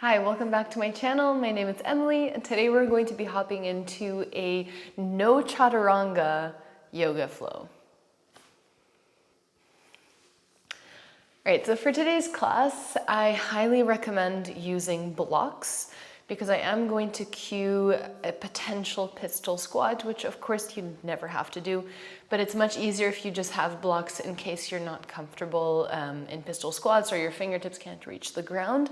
Hi, welcome back to my channel. My name is Emily, and today we're going to be hopping into a no chaturanga yoga flow. Alright, so for today's class, I highly recommend using blocks because I am going to cue a potential pistol squat, which of course you never have to do, but it's much easier if you just have blocks in case you're not comfortable in pistol squats or your fingertips can't reach the ground.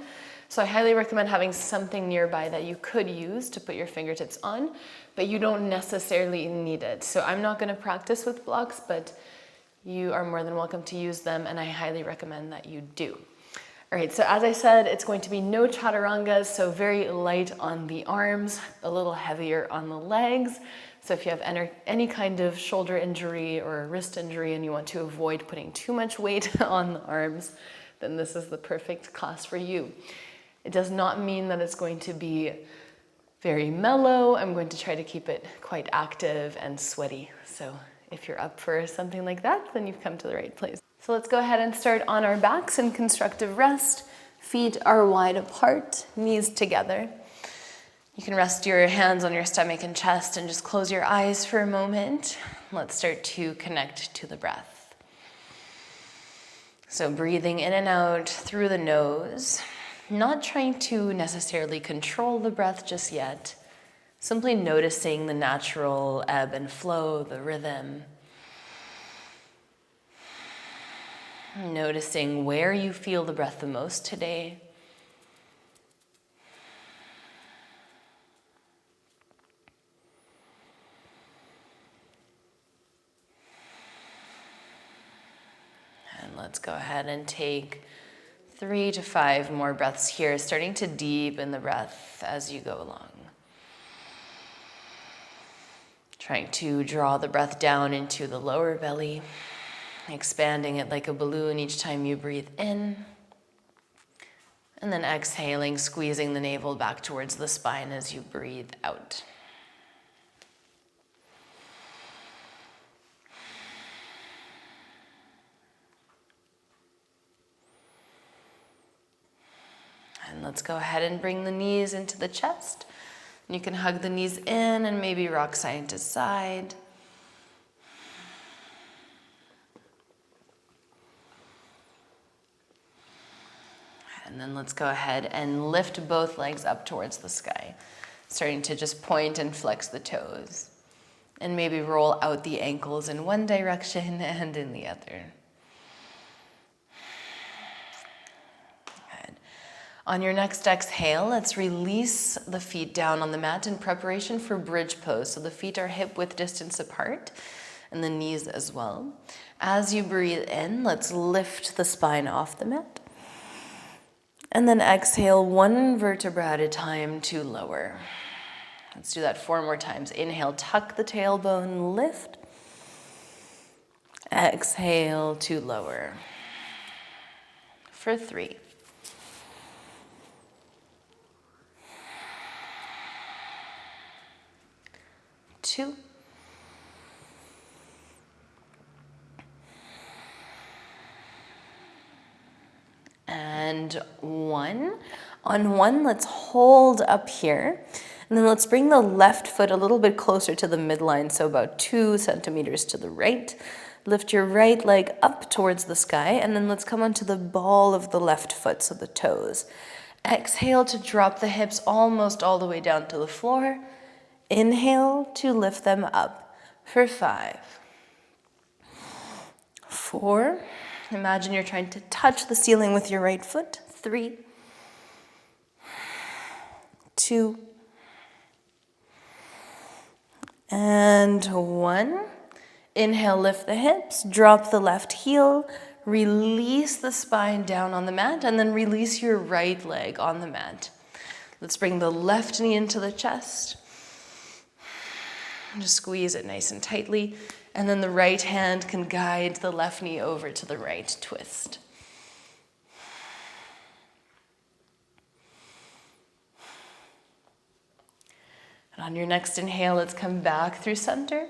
So I highly recommend having something nearby that you could use to put your fingertips on, but you don't necessarily need it. So I'm not going to practice with blocks, but you are more than welcome to use them, and I highly recommend that you do. All right, so as I said, it's going to be no chaturangas, so very light on the arms, a little heavier on the legs. So if you have any kind of shoulder injury or wrist injury and you want to avoid putting too much weight on the arms, then this is the perfect class for you. It does not mean that it's going to be very mellow. I'm going to try to keep it quite active and sweaty. So if you're up for something like that, then you've come to the right place. So let's go ahead and start on our backs in constructive rest. Feet are wide apart, knees together. You can rest your hands on your stomach and chest and just close your eyes for a moment. Let's start to connect to the breath. So breathing in and out through the nose. Not trying to necessarily control the breath just yet, simply noticing the natural ebb and flow, the rhythm. Noticing where you feel the breath the most today. And let's go ahead and take 3 to 5 more breaths here, starting to deepen the breath as you go along. Trying to draw the breath down into the lower belly, expanding it like a balloon each time you breathe in. And then exhaling, squeezing the navel back towards the spine as you breathe out. And let's go ahead and bring the knees into the chest. You can hug the knees in and maybe rock side to side. And then let's go ahead and lift both legs up towards the sky, starting to just point and flex the toes. And maybe roll out the ankles in one direction and in the other. On your next exhale, let's release the feet down on the mat in preparation for bridge pose. So the feet are hip-width distance apart and the knees as well. As you breathe in, let's lift the spine off the mat. And then exhale 1 vertebra at a time to lower. Let's do that 4 more times. Inhale, tuck the tailbone, lift. Exhale to lower. For 3. 2. And 1. On 1, let's hold up here. And then let's bring the left foot a little bit closer to the midline, so about 2 centimeters to the right. Lift your right leg up towards the sky, and then let's come onto the ball of the left foot, so the toes. Exhale to drop the hips almost all the way down to the floor. Inhale to lift them up for 5. 4. Imagine you're trying to touch the ceiling with your right foot. 3. 2. And 1. Inhale, lift the hips, drop the left heel, release the spine down on the mat, and then release your right leg on the mat. Let's bring the left knee into the chest. Just squeeze it nice and tightly, and then the right hand can guide the left knee over to the right twist. And on your next inhale, let's come back through center.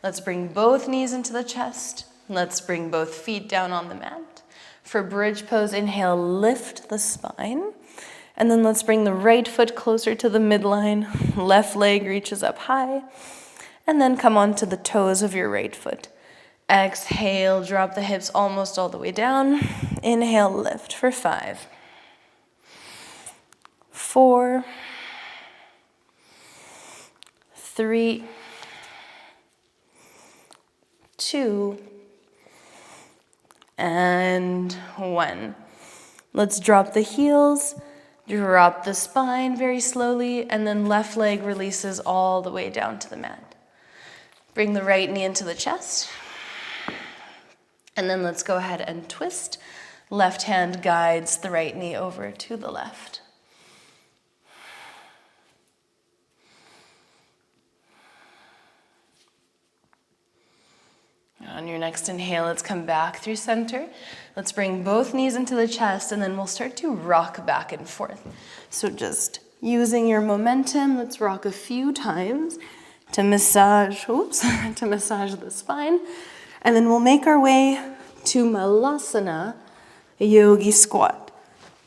Let's bring both knees into the chest. Let's bring both feet down on the mat. For bridge pose, inhale, lift the spine. And then let's bring the right foot closer to the midline. Left leg reaches up high. And then come onto the toes of your right foot. Exhale, drop the hips almost all the way down. Inhale, lift for 5, 4, 3, 2, and 1. Let's drop the heels, drop the spine very slowly, and then left leg releases all the way down to the mat. Bring the right knee into the chest. And then let's go ahead and twist. Left hand guides the right knee over to the left. On your next inhale, let's come back through center. Let's bring both knees into the chest, and then we'll start to rock back and forth. So just using your momentum, let's rock a few times to massage, to massage the spine. And then we'll make our way to Malasana, yogi squat.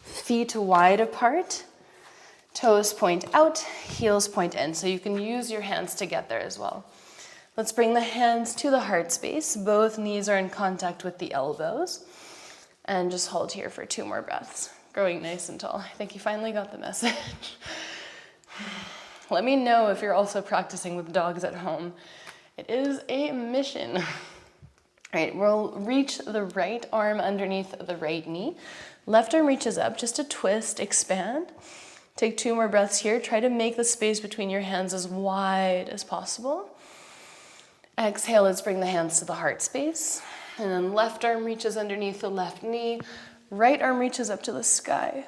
Feet wide apart, toes point out, heels point in. So you can use your hands to get there as well. Let's bring the hands to the heart space. Both knees are in contact with the elbows. And just hold here for 2 more breaths. Growing nice and tall. I think you finally got the message. Let me know if you're also practicing with dogs at home. It is a mission. All right, we'll reach the right arm underneath the right knee. Left arm reaches up, just a twist, expand. Take 2 more breaths here. Try to make the space between your hands as wide as possible. Exhale, let's bring the hands to the heart space. And then left arm reaches underneath the left knee. Right arm reaches up to the sky.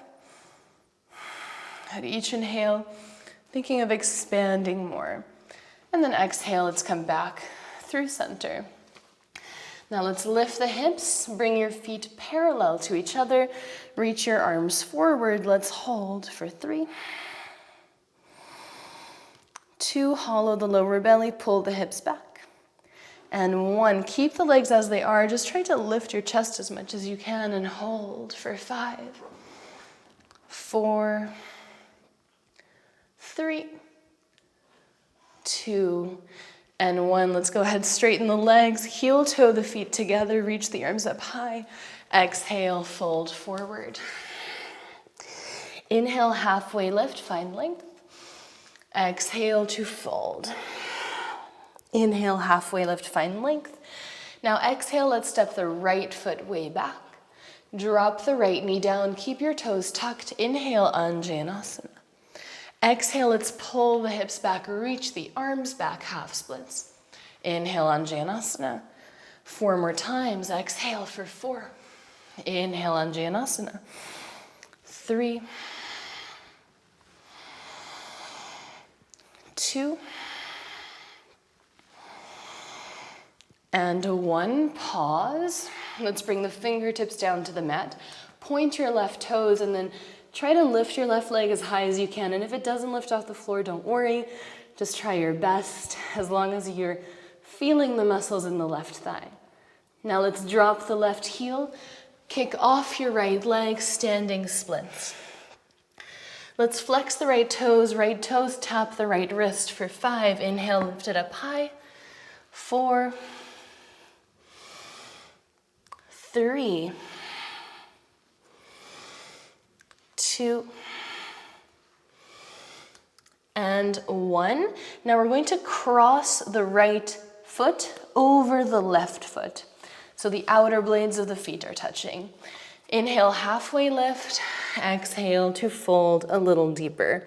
At each inhale, thinking of expanding more. And then exhale, let's come back through center. Now let's lift the hips, bring your feet parallel to each other, reach your arms forward. Let's hold for 3, 2, hollow the lower belly, pull the hips back. And 1, keep the legs as they are. Just try to lift your chest as much as you can and hold for 5, 4, 3, 2, and 1. Let's go ahead, straighten the legs, heel toe the feet together, reach the arms up high. Exhale, fold forward. Inhale, halfway lift, find length. Exhale to fold. Inhale, halfway lift, find length. Now exhale, let's step the right foot way back. Drop the right knee down, keep your toes tucked. Inhale, Anjanasana. Exhale, let's pull the hips back, reach the arms back, half splits. Inhale, Anjanasana. 4 more times. Exhale for 4. Inhale, Anjanasana. 3, 2, and 1. Pause. Let's bring the fingertips down to the mat. Point your left toes and then try to lift your left leg as high as you can. And if it doesn't lift off the floor, don't worry. Just try your best as long as you're feeling the muscles in the left thigh. Now let's drop the left heel. Kick off your right leg, standing splits. Let's flex the right toes tap the right wrist for 5. Inhale, lift it up high. 4, 3, 2, and 1. Now we're going to cross the right foot over the left foot. So the outer blades of the feet are touching. Inhale, halfway lift. Exhale to fold a little deeper.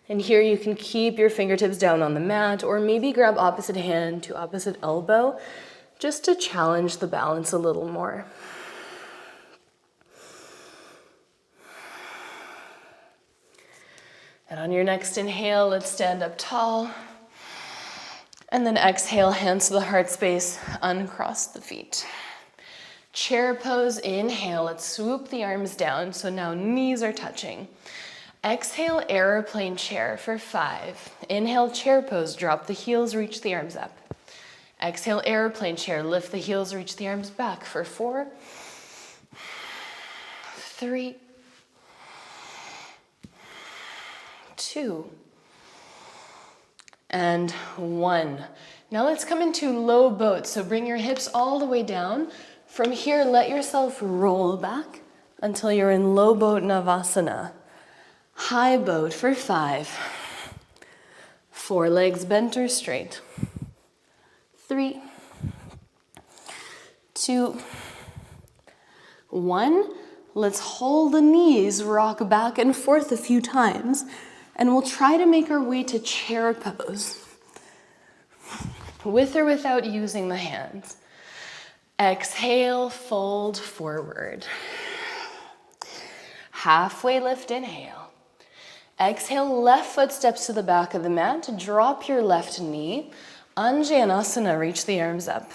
And here you can keep your fingertips down on the mat or maybe grab opposite hand to opposite elbow just to challenge the balance a little more. And on your next inhale, let's stand up tall. And then exhale, hands to the heart space, uncross the feet. Chair pose, inhale, let's swoop the arms down. So now knees are touching. Exhale, airplane chair for 5. Inhale, chair pose, drop the heels, reach the arms up. Exhale, airplane chair, lift the heels, reach the arms back for 4, 3, 2, and 1. Now let's come into low boat. So bring your hips all the way down. From here, let yourself roll back until you're in low boat Navasana. High boat for 5. 4 legs bent or straight. 3, 2, 1. Let's hold the knees, rock back and forth a few times, and we'll try to make our way to chair pose. With or without using the hands. Exhale, fold forward. Halfway lift, inhale. Exhale, left foot steps to the back of the mat. Drop your left knee. Anjanasana, reach the arms up.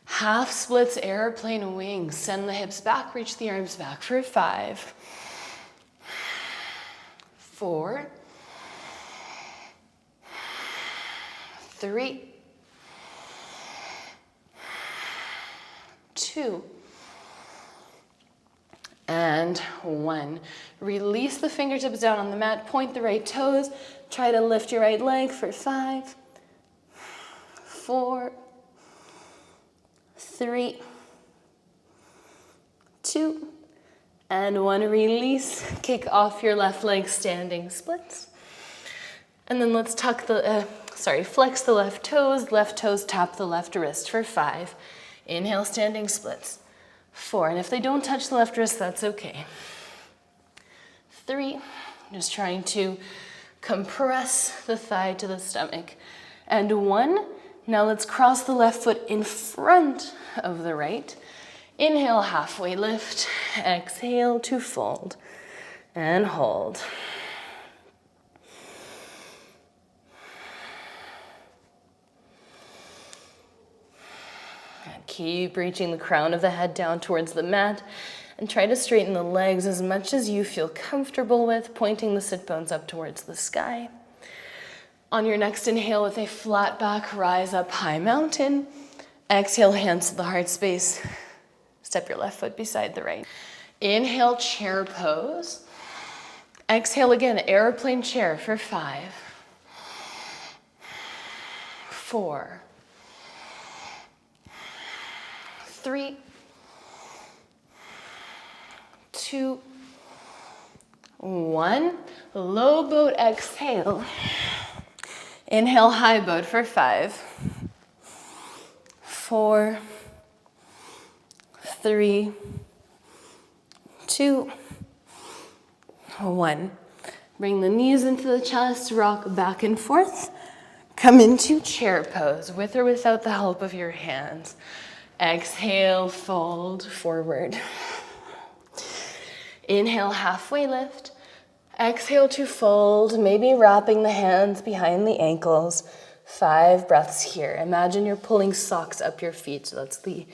Half splits, airplane wings. Send the hips back, reach the arms back for 5, 4, 3, 2, and 1. Release the fingertips down on the mat, point the right toes. Try to lift your right leg for 5, 4, 3, 2, and 1. Release. Kick off your left leg, standing splits. And then let's flex the left toes tap the left wrist for 5. Inhale, standing splits. 4, and if they don't touch the left wrist, that's okay. 3, just trying to compress the thigh to the stomach. And 1, now let's cross the left foot in front of the right. Inhale, halfway lift. Exhale to fold and hold. And keep reaching the crown of the head down towards the mat, and try to straighten the legs as much as you feel comfortable with, pointing the sit bones up towards the sky. On your next inhale, with a flat back, rise up, high mountain. Exhale, hands to the heart space. Step your left foot beside the right. Inhale, chair pose. Exhale again, airplane chair for 5, 4, 3, 2, 1. Low boat, exhale. Inhale, high boat for 5, 4, 3, 2, 1. Bring the knees into the chest, rock back and forth. Come into chair pose with or without the help of your hands. Exhale, fold forward. Inhale, halfway lift. Exhale to fold, maybe wrapping the hands behind the ankles. 5 breaths here. Imagine you're pulling socks up your feet. So that's the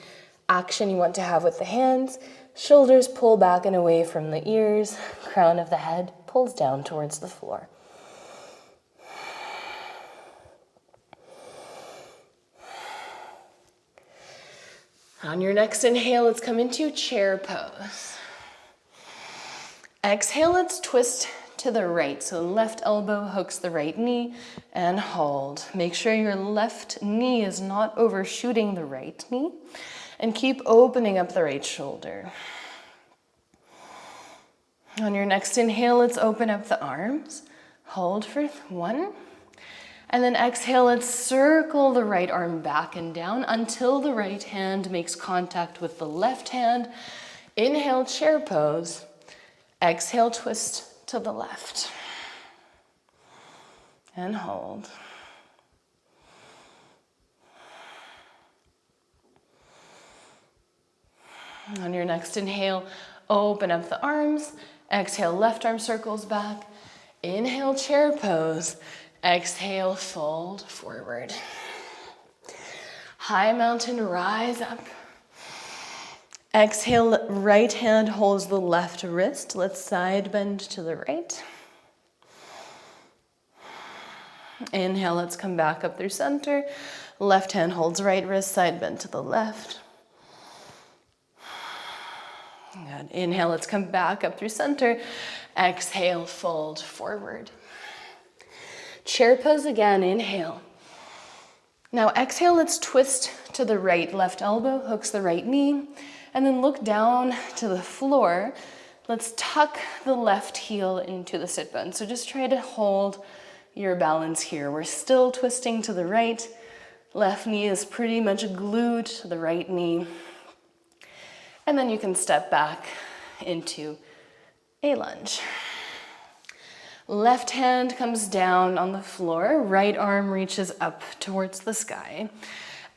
action you want to have with the hands. Shoulders pull back and away from the ears. Crown of the head pulls down towards the floor. On your next inhale, let's come into chair pose. Exhale, let's twist to the right. So left elbow hooks the right knee and hold. Make sure your left knee is not overshooting the right knee, and keep opening up the right shoulder. On your next inhale, let's open up the arms. Hold for 1. And then exhale, let's circle the right arm back and down until the right hand makes contact with the left hand. Inhale, chair pose. Exhale, twist to the left. And hold. On your next inhale, open up the arms. Exhale, left arm circles back. Inhale, chair pose. Exhale, fold forward. High mountain, rise up. Exhale, right hand holds the left wrist. Let's side bend to the right. Inhale, let's come back up through center. Left hand holds right wrist, side bend to the left. Good. Inhale, let's come back up through center. Exhale, fold forward. Chair pose again, inhale. Now exhale, let's twist to the right. Left elbow hooks the right knee, and then look down to the floor. Let's tuck the left heel into the sit bone. So just try to hold your balance here. We're still twisting to the right. Left knee is pretty much glued to the right knee. And then you can step back into a lunge. Left hand comes down on the floor. Right arm reaches up towards the sky.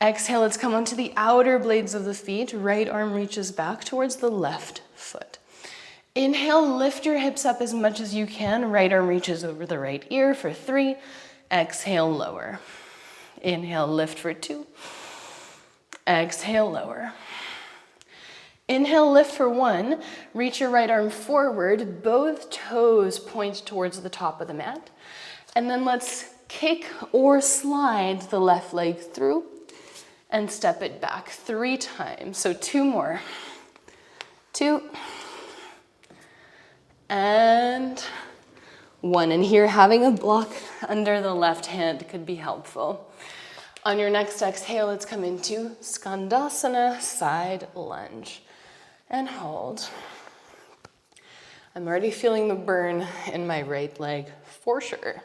Exhale, let's come onto the outer blades of the feet. Right arm reaches back towards the left foot. Inhale, lift your hips up as much as you can. Right arm reaches over the right ear for 3. Exhale, lower. Inhale, lift for 2. Exhale, lower. Inhale, lift for 1. Reach your right arm forward. Both toes point towards the top of the mat. And then let's kick or slide the left leg through and step it back 3 times. So 2 more. 2. And 1. And here, having a block under the left hand could be helpful. On your next exhale, let's come into Skandasana, side lunge. And hold. I'm already feeling the burn in my right leg for sure.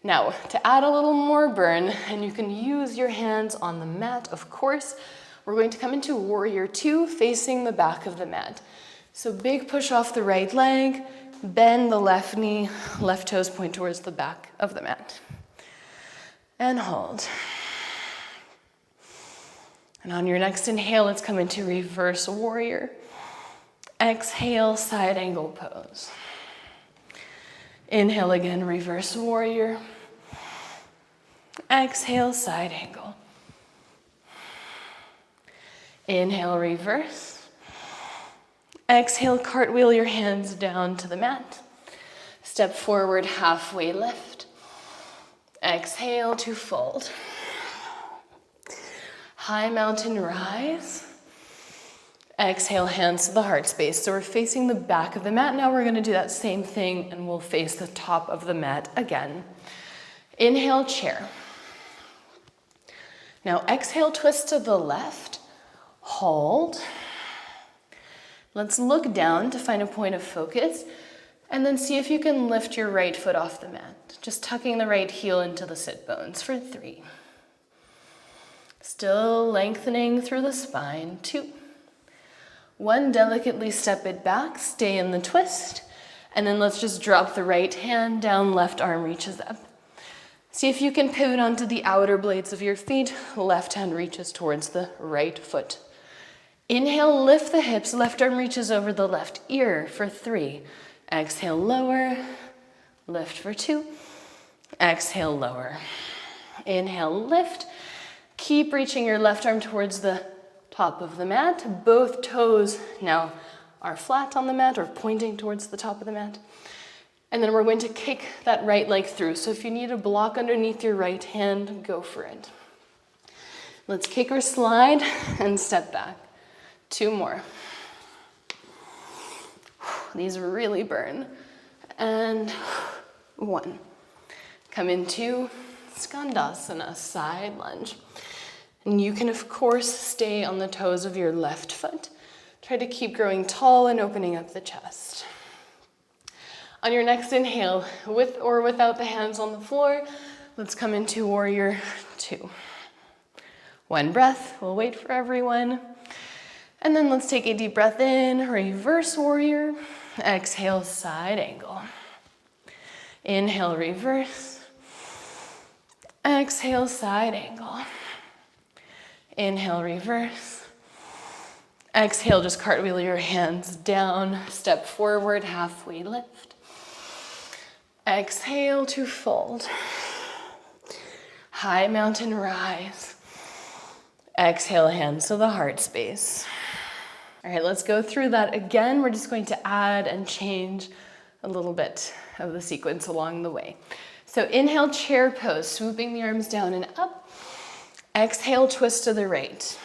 Now, to add a little more burn, and you can use your hands on the mat, of course, we're going to come into Warrior 2, facing the back of the mat. So big push off the right leg, bend the left knee, left toes point towards the back of the mat. And hold. And on your next inhale, let's come into Reverse Warrior. Exhale, side angle pose. Inhale again, Reverse Warrior. Exhale, side angle. Inhale, reverse. Exhale, cartwheel your hands down to the mat. Step forward, halfway lift. Exhale to fold. High mountain rise. Exhale, hands to the heart space. So we're facing the back of the mat. Now we're gonna do that same thing and we'll face the top of the mat again. Inhale, chair. Now exhale, twist to the left. Hold. Let's look down to find a point of focus and then see if you can lift your right foot off the mat. Just tucking the right heel into the sit bones for 3. Still lengthening through the spine, 2. 1, delicately step it back, stay in the twist, and then let's just drop the right hand down, left arm reaches up. See if you can pivot onto the outer blades of your feet, left hand reaches towards the right foot. Inhale, lift the hips, left arm reaches over the left ear for 3. Exhale, lower, lift for 2. Exhale, lower. Inhale, lift. Keep reaching your left arm towards the top of the mat. Both toes now are flat on the mat or pointing towards the top of the mat. And then we're going to kick that right leg through. So if you need a block underneath your right hand, go for it. Let's kick or slide and step back. 2 more. These really burn. And 1. Come into Skandasana, side lunge. And you can, of course, stay on the toes of your left foot. Try to keep growing tall and opening up the chest. On your next inhale, with or without the hands on the floor, let's come into Warrior 2. 1 breath. We'll wait for everyone. And then let's take a deep breath in, Reverse Warrior. Exhale, side angle. Inhale, reverse. Exhale, side angle. Inhale, reverse. Exhale, just cartwheel your hands down, step forward, halfway lift. Exhale to fold. High mountain rise. Exhale, hands to the heart space. All right, let's go through that again. We're just going to add and change a little bit of the sequence along the way. So inhale, chair pose, swooping the arms down and up. Exhale, twist to the right.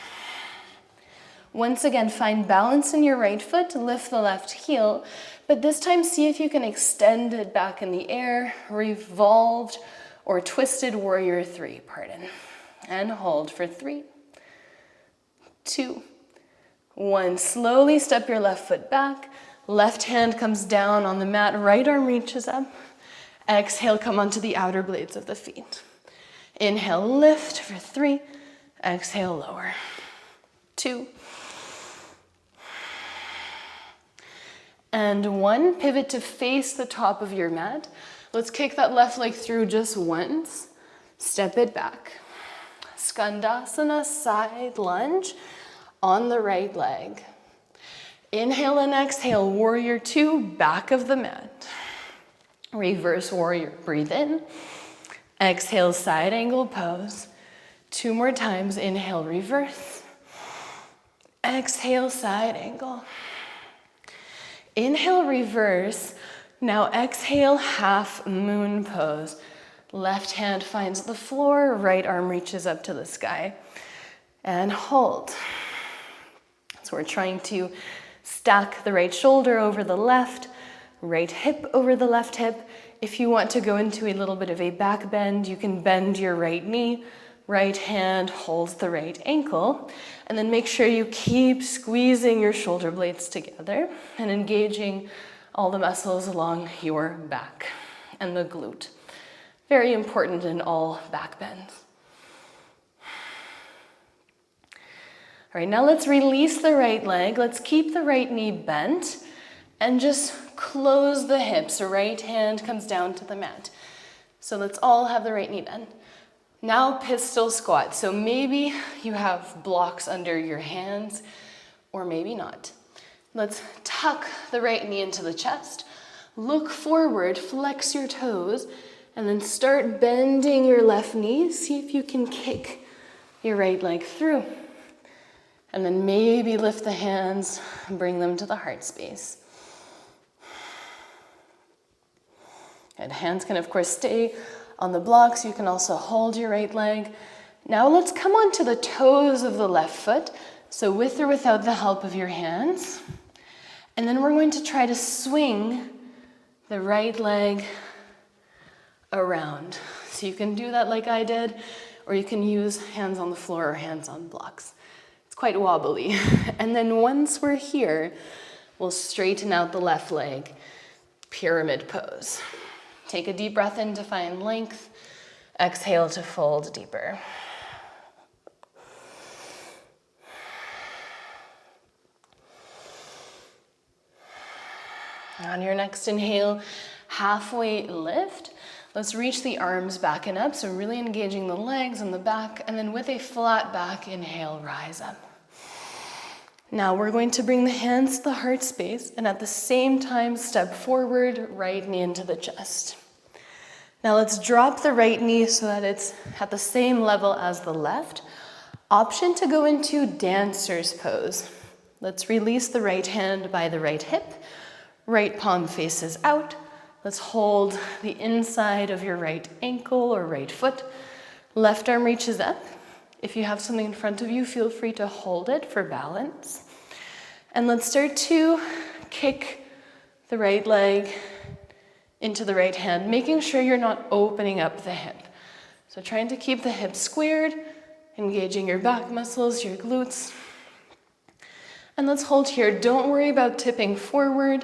Once again, find balance in your right foot, lift the left heel, but this time see if you can extend it back in the air, revolved or twisted warrior 3, pardon. And hold for 3, 2, 1. Slowly step your left foot back. Left hand comes down on the mat, right arm reaches up. Exhale, come onto the outer blades of the feet. Inhale, lift for 3. Exhale, lower. 2. And 1. Pivot to face the top of your mat. Let's kick that left leg through just once. Step it back. Skandasana, side lunge on the right leg. Inhale and exhale, warrior 2, back of the mat. Reverse warrior, breathe in. Exhale, side angle pose. 2 more times, inhale, reverse. Exhale, side angle. Inhale, reverse. Now exhale, half moon pose. Left hand finds the floor, right arm reaches up to the sky. And hold. So we're trying to stack the right shoulder over the left, right hip over the left hip. If you want to go into a little bit of a back bend, you can bend your right knee, right hand holds the right ankle, and then make sure you keep squeezing your shoulder blades together and engaging all the muscles along your back and the glute. Very important in all back bends. All right, now let's release the right leg. Let's keep the right knee bent and just close the hips. Right hand comes down to the mat. So let's all have the right knee bent. Now pistol squat. So maybe you have blocks under your hands or maybe not. Let's tuck the right knee into the chest. Look forward, flex your toes, and then start bending your left knee. See if you can kick your right leg through. And then maybe lift the hands and bring them to the heart space. And hands can, of course, stay on the blocks. You can also hold your right leg. Now let's come onto the toes of the left foot. So with or without the help of your hands. And then we're going to try to swing the right leg around. So you can do that like I did, or you can use hands on the floor or hands on blocks. It's quite wobbly. And then once we're here, we'll straighten out the left leg, pyramid pose. Take a deep breath in to find length. Exhale to fold deeper. On your next inhale, halfway lift. Let's reach the arms back and up, so really engaging the legs and the back, and then with a flat back, inhale, rise up. Now we're going to bring the hands to the heart space, and at the same time, step forward, right knee into the chest. Now let's drop the right knee so that it's at the same level as the left. Option to go into dancer's pose. Let's release the right hand by the right hip, right palm faces out. Let's hold the inside of your right ankle or right foot. Left arm reaches up. If you have something in front of you, feel free to hold it for balance. And let's start to kick the right leg into the right hand, making sure you're not opening up the hip. So trying to keep the hip squared, engaging your back muscles, your glutes. And let's hold here. Don't worry about tipping forward.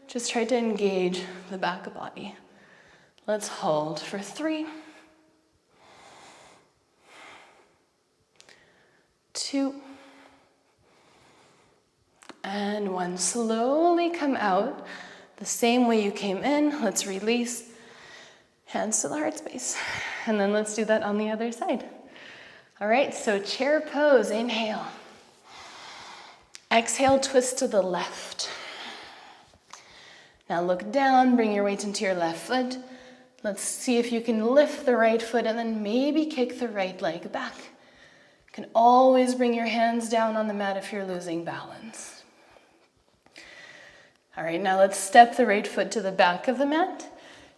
Just try to engage the back body. Let's hold for 3, 2, and 1. Slowly come out the same way you came in. Let's release. Hands to the heart space. And then let's do that on the other side. All right, so chair pose. Inhale. Exhale, twist to the left. Now look down, bring your weight into your left foot. Let's see if you can lift the right foot and then maybe kick the right leg back. You can always bring your hands down on the mat if you're losing balance. All right, now let's step the right foot to the back of the mat.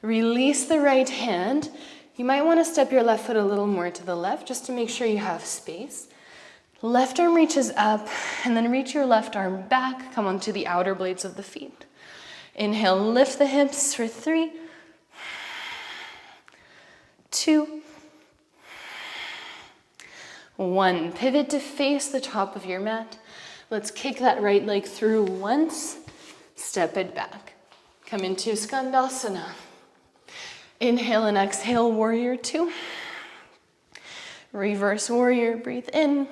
Release the right hand. You might want to step your left foot a little more to the left just to make sure you have space. Left arm reaches up and then reach your left arm back. Come onto the outer blades of the feet. Inhale, lift the hips for 3, 2, 1. Pivot to face the top of your mat. Let's kick that right leg through once, step it back. Come into Skandasana. Inhale and exhale, warrior 2. Reverse warrior, breathe in.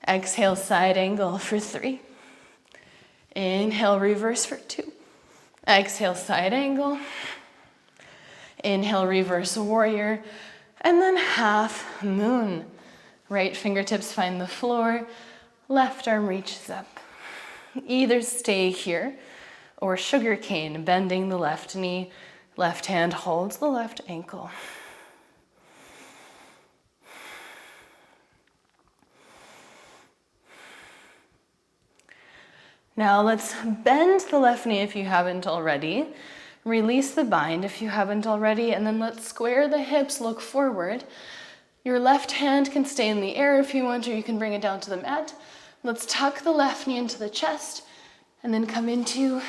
Exhale, side angle for 3. Inhale, reverse for 2. Exhale, side angle. Inhale, reverse warrior. And then half moon. Right fingertips find the floor. Left arm reaches up. Either stay here or sugar cane, bending the left knee. Left hand holds the left ankle. Now let's bend the left knee if you haven't already. Release the bind if you haven't already, and then let's square the hips, look forward. Your left hand can stay in the air if you want, or you can bring it down to the mat. Let's tuck the left knee into the chest, and then come into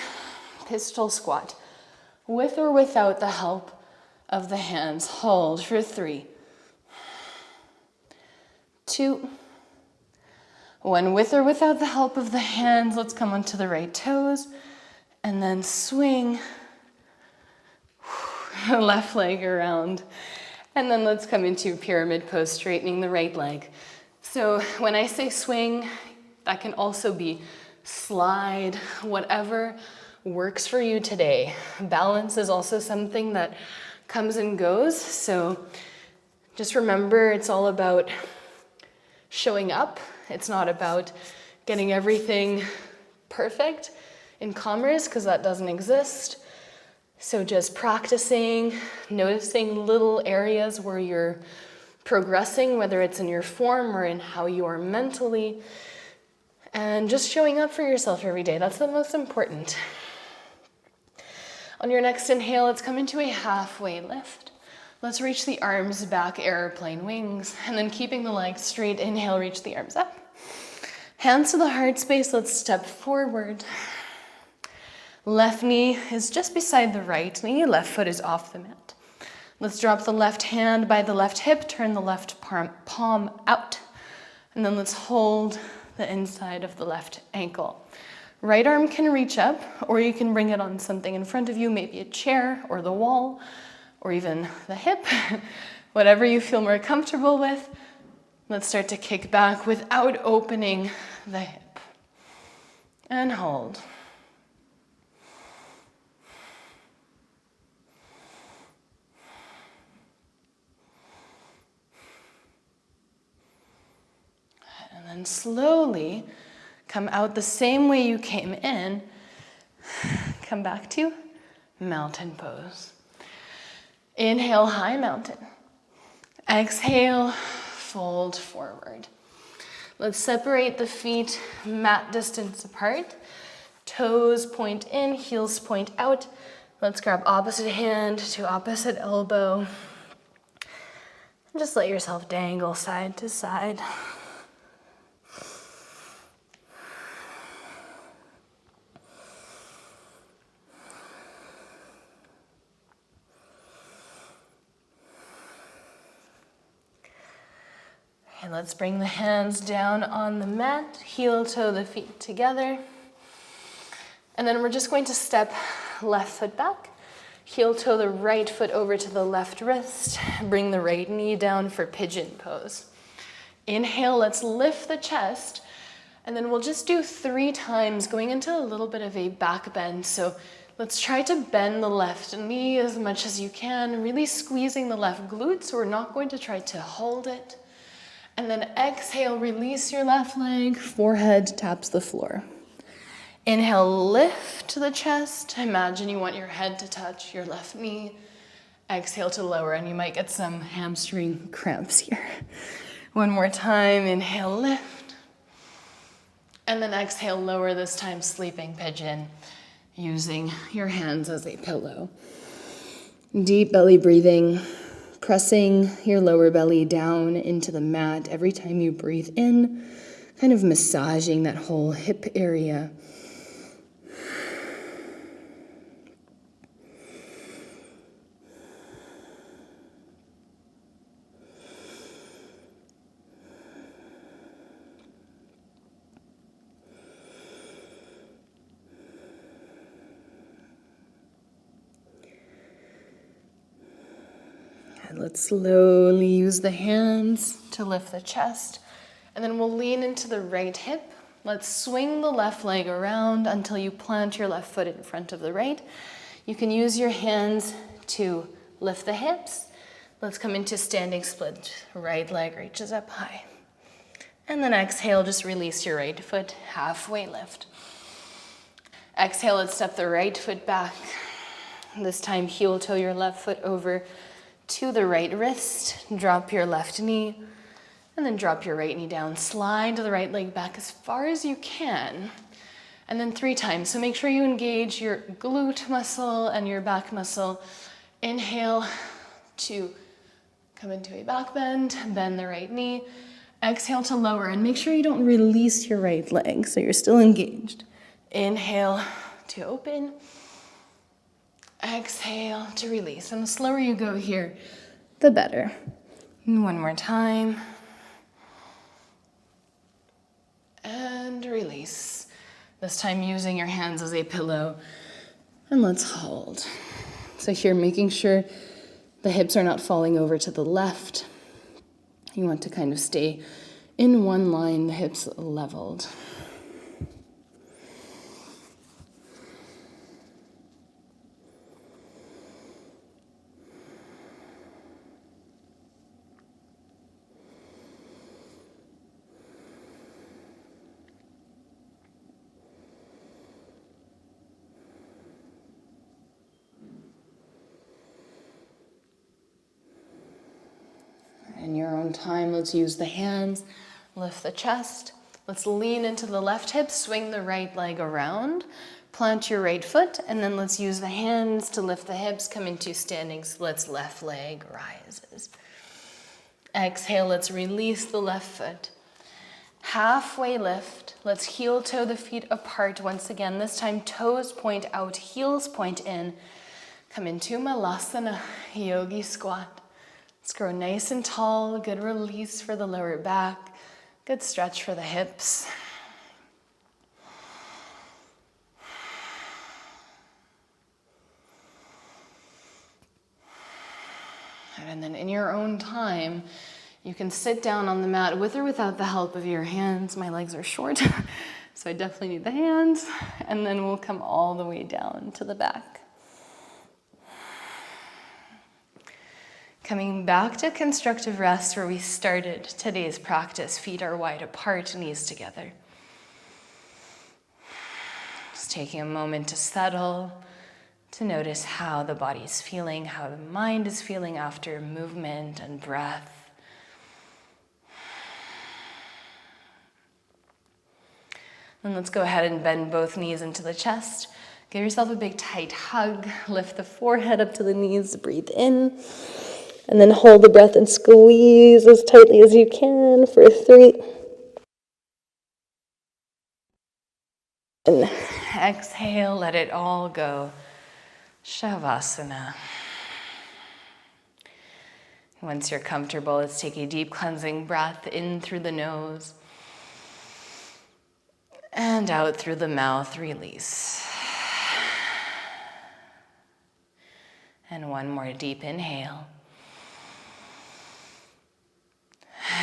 pistol squat, with or without the help of the hands. Hold for 3, 2, 1. With or without the help of the hands, let's come onto the right toes, and then swing left leg around. And then let's come into pyramid pose, straightening the right leg. So when I say swing, that can also be slide, whatever works for you today. Balance is also something that comes and goes. So just remember, it's all about showing up. It's not about getting everything perfect in commerce, because that doesn't exist. So just practicing, noticing little areas where you're progressing, whether it's in your form or in how you are mentally, and just showing up for yourself every day. That's the most important. On your next inhale, let's come into a halfway lift. Let's reach the arms back, airplane wings, and then keeping the legs straight, inhale, reach the arms up. Hands to the heart space, let's step forward. Left knee is just beside the right knee, left foot is off the mat. Let's drop the left hand by the left hip, turn the left palm out, and then let's hold the inside of the left ankle. Right arm can reach up, or you can bring it on something in front of you, maybe a chair or the wall, or even the hip, whatever you feel more comfortable with. Let's start to kick back without opening the hip. And hold. And then slowly come out the same way you came in. Come back to mountain pose. Inhale, high mountain. Exhale, fold forward. Let's separate the feet mat distance apart. Toes point in, heels point out. Let's grab opposite hand to opposite elbow. And just let yourself dangle side to side. And let's bring the hands down on the mat, heel toe the feet together. And then we're just going to step left foot back, heel toe the right foot over to the left wrist, bring the right knee down for pigeon pose. Inhale, let's lift the chest, and then we'll just do 3 times, going into a little bit of a back bend. So let's try to bend the left knee as much as you can, really squeezing the left glute, so we're not going to try to hold it. And then exhale, release your left leg, forehead taps the floor. Inhale, lift the chest. Imagine you want your head to touch your left knee. Exhale to lower, and you might get some hamstring cramps here. One more time, inhale, lift. And then exhale, lower, this time sleeping pigeon, using your hands as a pillow. Deep belly breathing. Pressing your lower belly down into the mat every time you breathe in, kind of massaging that whole hip area. Let's slowly use the hands to lift the chest. And then we'll lean into the right hip. Let's swing the left leg around until you plant your left foot in front of the right. You can use your hands to lift the hips. Let's come into standing split. Right leg reaches up high. And then exhale, just release your right foot, halfway lift. Exhale, let's step the right foot back. This time, heel toe your left foot over to the right wrist. Drop your left knee, and then drop your right knee down. Slide the right leg back as far as you can. And then 3 times. So make sure you engage your glute muscle and your back muscle. Inhale to come into a back bend, bend the right knee. Exhale to lower, and make sure you don't release your right leg, so you're still engaged. Inhale to open. Exhale to release. And the slower you go here, the better. And one more time. And release. This time using your hands as a pillow. And let's hold. So here, making sure the hips are not falling over to the left. You want to kind of stay in one line, the hips leveled. In your own time, let's use the hands, lift the chest. Let's lean into the left hip, swing the right leg around, plant your right foot, and then let's use the hands to lift the hips, come into standing splits, left leg rises. Exhale, let's release the left foot. Halfway lift, let's heel toe the feet apart once again. This time toes point out, heels point in. Come into Malasana, yogi squat. Let's grow nice and tall, good release for the lower back, good stretch for the hips. And then in your own time, you can sit down on the mat with or without the help of your hands. My legs are short, so I definitely need the hands. And then we'll come all the way down to the back. Coming back to constructive rest where we started today's practice. Feet are wide apart, knees together. Just taking a moment to settle, to notice how the body's feeling, how the mind is feeling after movement and breath. Then let's go ahead and bend both knees into the chest. Give yourself a big tight hug. Lift the forehead up to the knees. Breathe in. And then hold the breath and squeeze as tightly as you can for 3. And exhale, let it all go. Shavasana. Once you're comfortable, let's take a deep cleansing breath in through the nose. And out through the mouth, release. And one more deep inhale.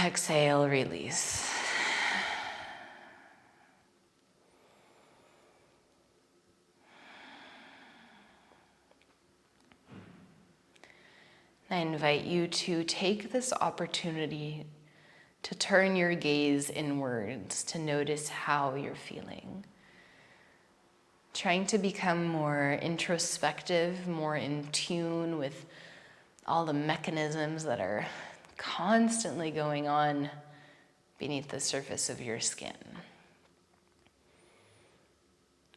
Exhale, release. I invite you to take this opportunity to turn your gaze inwards, to notice how you're feeling. Trying to become more introspective, more in tune with all the mechanisms that are constantly going on beneath the surface of your skin.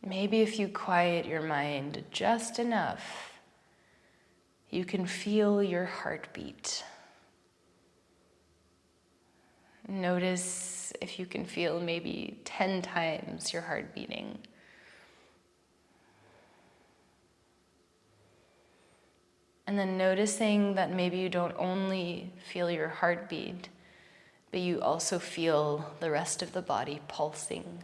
Maybe if you quiet your mind just enough, you can feel your heartbeat. Notice if you can feel maybe 10 times your heart beating. And then noticing that maybe you don't only feel your heartbeat, but you also feel the rest of the body pulsing.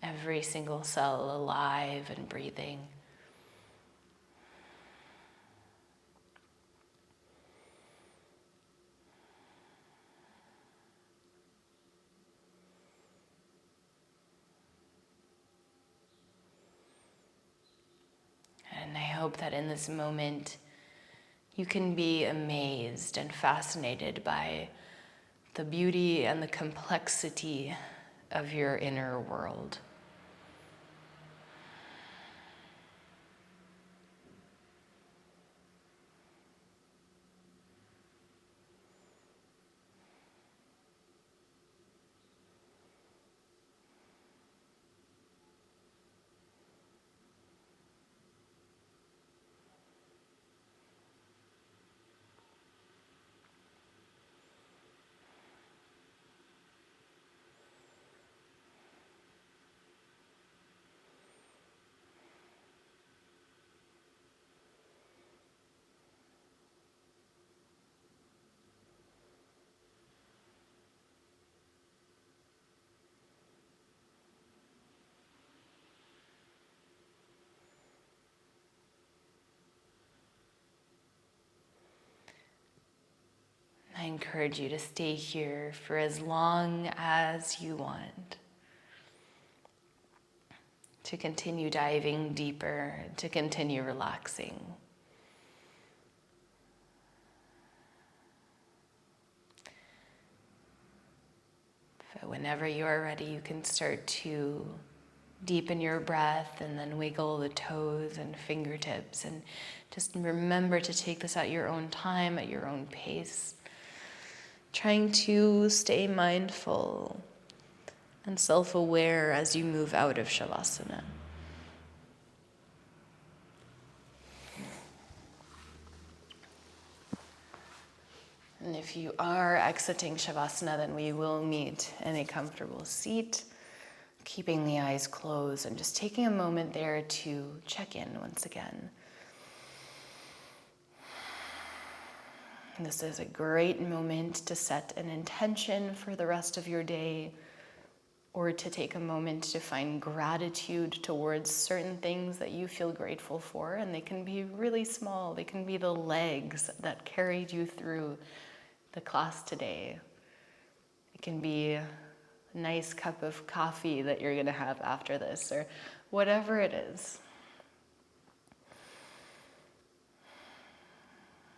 Every single cell alive and breathing. hope that in this moment you can be amazed and fascinated by the beauty and the complexity of your inner world. I encourage you to stay here for as long as you want, to continue diving deeper, to continue relaxing. But whenever you are ready, you can start to deepen your breath and then wiggle the toes and fingertips, and just remember to take this at your own time, at your own pace. Trying to stay mindful and self-aware as you move out of Shavasana. And if you are exiting Shavasana, then we will meet in a comfortable seat, keeping the eyes closed and just taking a moment there to check in once again. This is a great moment to set an intention for the rest of your day, or to take a moment to find gratitude towards certain things that you feel grateful for. And they can be really small. They can be the legs that carried you through the class today. It can be a nice cup of coffee that you're going to have after this, or whatever it is.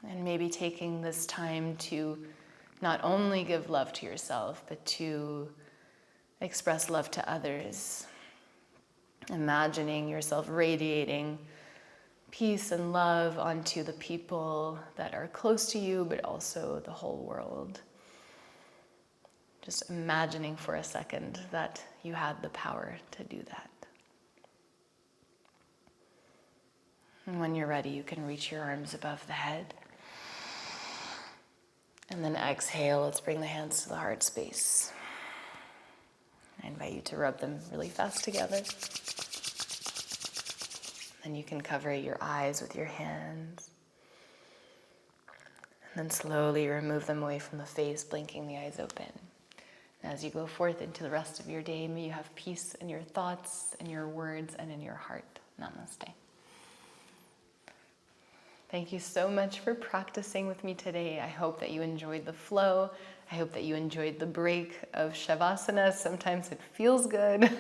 And maybe taking this time to not only give love to yourself, but to express love to others. Imagining yourself radiating peace and love onto the people that are close to you, but also the whole world. Just imagining for a second that you had the power to do that. And when you're ready, you can reach your arms above the head. And then exhale, let's bring the hands to the heart space. I invite you to rub them really fast together. Then you can cover your eyes with your hands. And then slowly remove them away from the face, blinking the eyes open. And as you go forth into the rest of your day, may you have peace in your thoughts, in your words, and in your heart. Namaste. Thank you so much for practicing with me today. I hope that you enjoyed the flow. I hope that you enjoyed the break of Shavasana. Sometimes it feels good.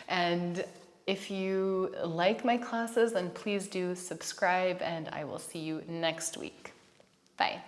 And if you like my classes, then please do subscribe, and I will see you next week. Bye.